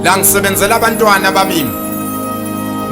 la ngisebenzela abantwana bami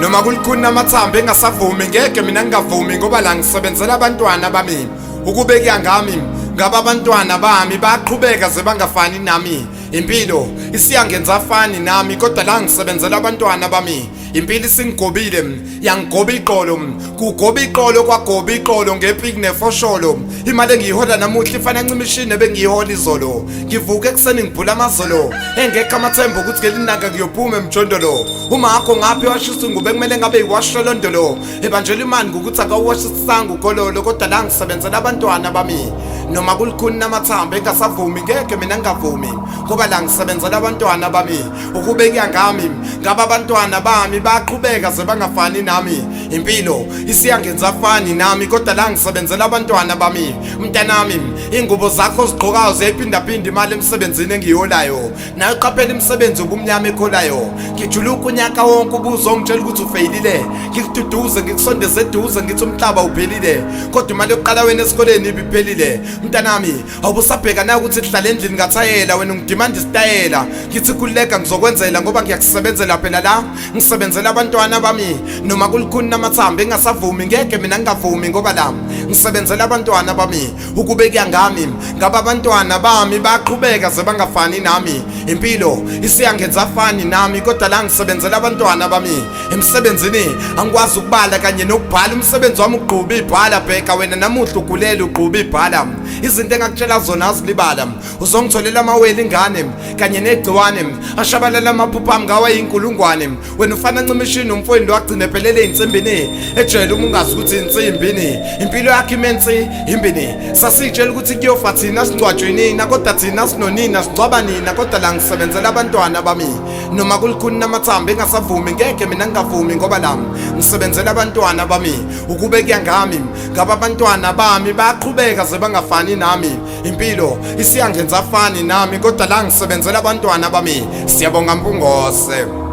noma kulikhuna amathambo engasavumi ngeke mina ngingavumi ngoba la ngisebenzela abantwana bami ukubeka ngami ngaba abantwana bami baqhubeka zebangafani nami impilo isiyangenza afani nami kodwa la ngisebenzela abantwana bami impilo isingigobile yangigoba iqolo kugoba iqolo kwagoba iqolo ngepiki nefosholo imali engiyihola namuhla ifana ncimishini ebengiyihola izolo ngivuka ekseni ngibhula amazolo engekho amathemba ukuthi ngelinanga kuyophuma emjondolo uma akho ngaphi washisa ngube kumele ngabe iwasholondolo ebanjela imani ngokuthi akawashisa ugololo kodwa la ngisebenzela abantwana bami noma kulikhuni namathambo engasavumi ngeke mina ngingavumi ngoba la ngisebenzela abantwana bami ukubeka ngami ngaba abantwana bami baqhubeka zebangafani nami impilo isiyangenza afani nami kodwa la ngisebenzela abantwana bami mntanami ingubo zakho zigqokayo zephindaphinda imali emsebenzini engiyolayo nayo qaphela imisebenzi ubumnyama ekholayo ngijuluka unyaka wonke ubuzo ongitshela ukuthi ufeyilile ngikududuze ngikusondeze eduze ngithi umhlaba uphelile kodwa imali yokuqala wena esikoleni ibiphelile mntanami awubusabheka na ukuthi sihlala endlini ngathayela wena ungidimanda isitayela ngithi kuleka ngizokwenzela ngoba ngiyakusebenzela phela la ngisebenzela abantwana bami noma kulikhuni namathambo engasavumi ngeke mina ngingavumi ngoba la ngisebenzela abantwana bami ukubeka ngami ngaba abantwana bami baqhubeka zebangafani nami impilo isiyangenza afani nami kodwa la ngisebenzela abantwana bami emsebenzini angikwazi ukubala kanye nokubhala umsebenzi wami ugquba ibhala bheka wena namuhla ugulela ugquba ibhala izinto engakutshela zona azilibala uzongitholela amaweli ingane kanye negciwane ashabalala amaphupha ami ngawa yinkulungwane wena ufana ncimishini umfowini wagcina ephelele insimbini ejele uma ungazi ukuthi insimbini impilo yakhe imensi imbini sasitshela ukuthi kuyofa thina singcwatshweni na kodwa thina sinonina singcwaba nina kodwa la ngisebenzela abantwana bami noma kulikhuni namathambo engasavumi ngeke mina ngingavumi ngoba la ngisebenzela abantwana bami ukubeka ngami ngaba abantwana bami baqhubeka zebangafani nami impilo isiyangenza afani nami kodwa la ngisebenzela abantwana bami siyabonga Mpungose.